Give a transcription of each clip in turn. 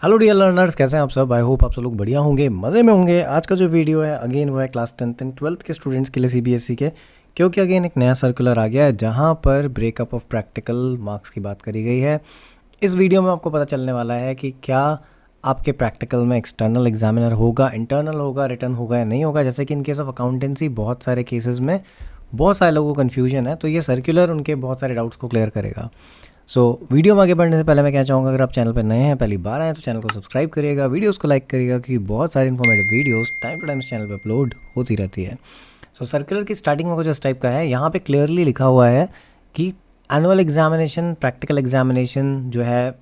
Hello dear learners, कैसे हैं आप सब। आई होप आप सब लोग बढ़िया होंगे, मज़े में होंगे। आज का जो वीडियो है अगेन वो है क्लास 10th एंड 12th के स्टूडेंट्स के लिए सीबीएसई के, क्योंकि अगेन एक नया सर्कुलर आ गया है जहां पर ब्रेकअप ऑफ प्रैक्टिकल मार्क्स की बात करी गई है। इस वीडियो में आपको पता चलने वाला है कि क्या आपके प्रैक्टिकल में एक्सटर्नल एग्जामिनर होगा, इंटरनल होगा, रिटर्न होगा या नहीं होगा। जैसे कि इन केस ऑफ अकाउंटेंसी बहुत सारे केसेस में बहुत सारे लोगों को कन्फ्यूजन है, तो ये सर्कुलर उनके बहुत सारे डाउट्स को क्लियर करेगा। वीडियो में आगे बढ़ने से पहले मैं क्या चाहूँगा, अगर आप चैनल पर नए हैं, पहली बार आए तो चैनल को सब्सक्राइब करिएगा, वीडियोस को लाइक करिएगा, क्योंकि बहुत सारी informative videos time to time इस चैनल पर अपलोड होती रहती है। सर्कुलर की स्टार्टिंग में कुछ इस टाइप का है। यहाँ पे क्लियरली लिखा हुआ है कि एनुअल एग्जामिनेशन, प्रैक्टिकल एग्जामिनेशन जो है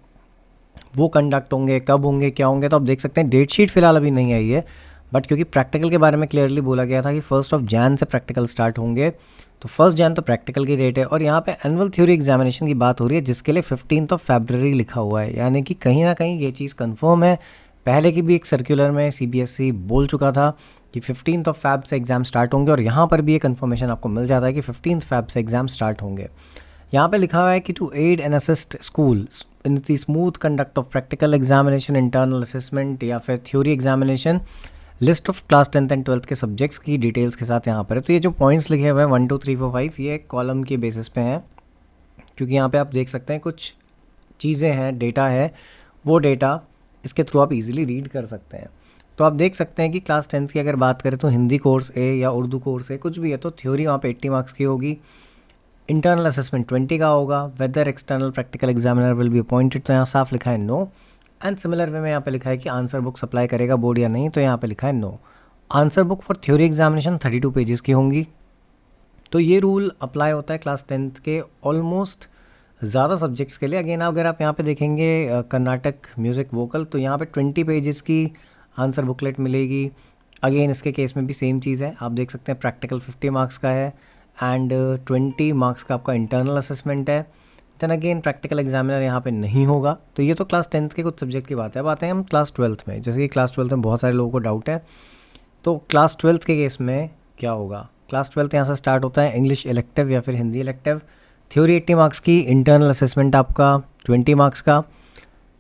वो कंडक्ट होंगे, कब होंगे, क्या होंगे। तो आप देख सकते हैं डेट शीट फिलहाल अभी नहीं आई है, बट क्योंकि प्रैक्टिकल के बारे में क्लियरली बोला गया था कि 1 जनवरी से प्रैक्टिकल स्टार्ट होंगे, तो 1 जनवरी तो प्रैक्टिकल की डेट है। और यहाँ पे एनुअल थ्योरी एग्जामिनेशन की बात हो रही है, जिसके लिए 15 फरवरी लिखा हुआ है, यानी कि कहीं ना कहीं ये चीज़ कंफर्म है। पहले की भी एक सर्कुलर में सीबीएसई बोल चुका था कि 15 फरवरी से एग्ज़ाम स्टार्ट होंगे, और यहाँ पर भी ये कन्फर्मेशन आपको मिल जाता है कि 15 फरवरी से एग्ज़ाम स्टार्ट होंगे। यहाँ पे लिखा हुआ है कि to aid and assist school in the smooth conduct of practical examination, internal assessment या फिर theory examination, list of class 10th and 12th के सब्जेक्ट्स की डिटेल्स के साथ यहाँ पर है। तो ये जो पॉइंट्स लिखे हुए हैं 1 2 3 4 5 ये कॉलम के बेसिस पे हैं, क्योंकि यहाँ पे आप देख सकते हैं कुछ चीज़ें हैं, डेटा है, वो डेटा इसके थ्रू आप इजीली रीड कर सकते हैं। तो आप देख सकते हैं कि क्लास 10th की अगर बात करें तो हिंदी कोर्स ए या उर्दू कोर्स ए कुछ भी है, तो थ्योरी वहाँ पे 80 मार्क्स की होगी, इंटरनल असेसमेंट 20 का होगा, whether external practical examiner will be appointed, तो यहाँ साफ लिखा है नो। एंड सिमिलर वे में यहाँ पे लिखा है कि आंसर बुक सप्लाई करेगा बोर्ड या नहीं, तो यहाँ पे लिखा है no. Answer book for theory examination 32 pages की होंगी। तो ये रूल अप्लाई होता है क्लास 10th के ऑलमोस्ट ज़्यादा सब्जेक्ट्स के लिए। अगेन अगर आप यहाँ पे देखेंगे कर्नाटक म्यूज़िक वोकल, तो यहाँ पे 20 पेजेस की आंसर बुकलेट मिलेगी। अगेन इसके केस में भी सेम चीज़ है, आप देख सकते हैं प्रैक्टिकल 50 मार्क्स का है एंड 20 मार्क्स का आपका इंटरनल असेसमेंट है। देन अगेन प्रैक्टिकल एग्जामिनर यहाँ पे नहीं होगा। तो ये तो क्लास 10th के कुछ सब्जेक्ट की बात है। अब आते हैं हम क्लास 12th में। जैसे कि क्लास 12th में बहुत सारे लोगों को डाउट है, तो क्लास 12th के केस में क्या होगा। क्लास 12th यहाँ से स्टार्ट होता है, इंग्लिश इलेक्टिव या फिर हिंदी इलेक्टिव, थ्योरी 80 मार्क्स की, इंटरनल असेसमेंट आपका 20 मार्क्स का।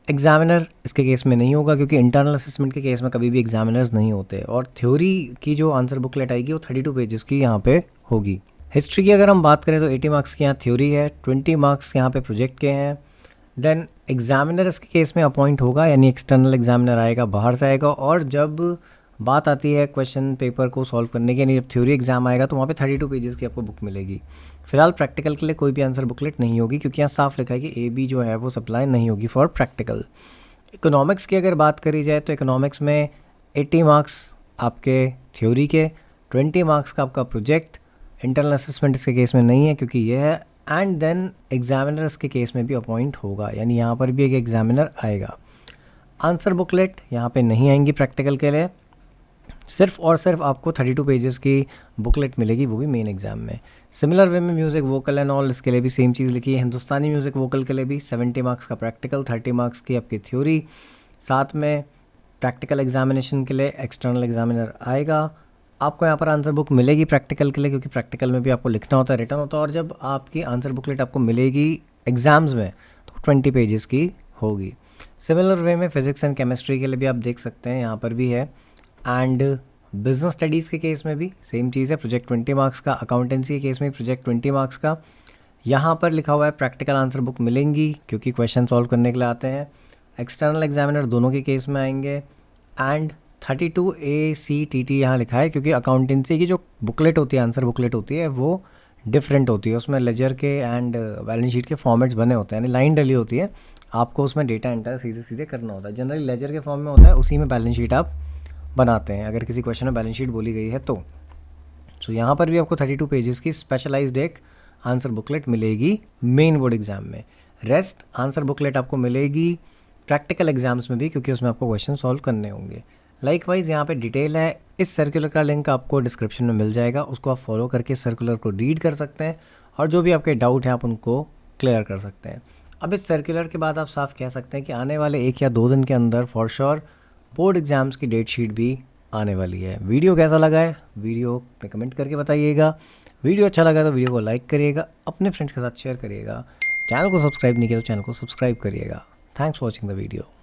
एग्जामिनर इसके केस में नहीं होगा, क्योंकि इंटरनल असेसमेंट के केस में कभी भी एग्जामिनर्स नहीं होते। और थ्योरी की जो आंसर बुकलेट आएगी वो 32 पेजेस की यहाँ पे होगी। हिस्ट्री की अगर हम बात करें तो 80 मार्क्स की यहाँ थ्योरी है, 20 मार्क्स यहाँ पे प्रोजेक्ट के हैं। देन एग्जामिनर इसके केस में अपॉइंट होगा, यानी एक्सटर्नल एग्जामिनर आएगा, बाहर से आएगा। और जब बात आती है क्वेश्चन पेपर को सॉल्व करने की, यानी जब थ्योरी एग्जाम आएगा तो वहाँ पे 32 पेजेस की आपको बुक मिलेगी। फिलहाल प्रैक्टिकल के लिए कोई भी आंसर बुकलेट नहीं होगी, क्योंकि यहाँ साफ लिखा है कि ए बी जो है वो सप्लाई नहीं होगी फॉर प्रैक्टिकल। इकोनॉमिक्स की अगर बात करी जाए तो इकोनॉमिक्स में 80 मार्क्स आपके थ्योरी के, 20 मार्क्स का आपका प्रोजेक्ट, इंटरनल असेसमेंट इसके केस में नहीं है क्योंकि ये है। एंड देन एग्जामिनर्स के केस में भी अपॉइंट होगा, यानी यहाँ पर भी एक एग्जामिनर आएगा। आंसर बुकलेट यहाँ पे नहीं आएंगी प्रैक्टिकल के लिए, सिर्फ और सिर्फ आपको 32 पेजेस की बुकलेट मिलेगी, वो भी मेन एग्जाम में। सिमिलर वे में म्यूज़िक वोकल एंड ऑल, इसके लिए भी सेम चीज़ लिखी है। हिंदुस्तानी म्यूज़िक वोकल के लिए भी 70 मार्क्स का प्रैक्टिकल, 30 मार्क्स की आपकी थ्योरी, साथ में प्रैक्टिकल एग्जामिनेशन के लिए एक्सटर्नल एग्जामिनर आएगा। आपको यहाँ पर आंसर बुक मिलेगी प्रैक्टिकल के लिए, क्योंकि प्रैक्टिकल में भी आपको लिखना होता है, रिटर्न होता है। और जब आपकी आंसर बुकलेट आपको मिलेगी एग्ज़ाम्स में तो 20 पेजेस की होगी। सिमिलर वे में फिज़िक्स एंड केमिस्ट्री के लिए भी आप देख सकते हैं यहाँ पर भी है। एंड बिजनेस स्टडीज़ के केस में भी सेम चीज़ है, प्रोजेक्ट 20 मार्क्स का। अकाउंटेंसी के केस में प्रोजेक्ट 20 मार्क्स का। यहाँ पर लिखा हुआ है प्रैक्टिकल आंसर बुक मिलेंगी, क्योंकि क्वेश्चन सॉल्व करने के लिए आते हैं। एक्सटर्नल एग्जामिनर दोनों के केस में आएंगे। एंड 32 ACTT यहाँ लिखा है, क्योंकि अकाउंटेंसी की जो बुकलेट होती है, आंसर बुकलेट होती है, वो डिफरेंट होती है। उसमें लेजर के एंड बैलेंस शीट के फॉर्मेट्स बने होते हैं, यानी लाइन डली होती है, आपको उसमें डेटा एंटर सीधे सीधे करना होता है। जनरली लेजर के फॉर्म में होता है, उसी में बैलेंस शीट आप बनाते हैं अगर किसी क्वेश्चन में बैलेंस शीट बोली गई है तो। सो यहाँ पर भी आपको 32 पेजेस की स्पेशलाइज्ड एक आंसर बुकलेट मिलेगी मेन बोर्ड एग्जाम में। रेस्ट आंसर बुकलेट आपको मिलेगी प्रैक्टिकल एग्जाम्स में भी, क्योंकि उसमें आपको क्वेश्चन सॉल्व करने होंगे। लाइकवाइज यहाँ पे डिटेल है, इस सर्कुलर का लिंक आपको डिस्क्रिप्शन में मिल जाएगा, उसको आप फॉलो करके सर्कुलर को रीड कर सकते हैं, और जो भी आपके डाउट हैं आप उनको क्लियर कर सकते हैं। अब इस सर्कुलर के बाद आप साफ कह सकते हैं कि आने वाले 1 या 2 दिन के अंदर फॉर श्योर बोर्ड एग्जाम्स की डेट शीट भी आने वाली है। वीडियो कैसा लगा है वीडियो में कमेंट करके बताइएगा। वीडियो अच्छा लगा तो वीडियो को लाइक करिएगा, अपने फ्रेंड्स के साथ शेयर करिएगा। चैनल को सब्सक्राइब नहीं किया तो चैनल को सब्सक्राइब करिएगा। Thanks for watching the video.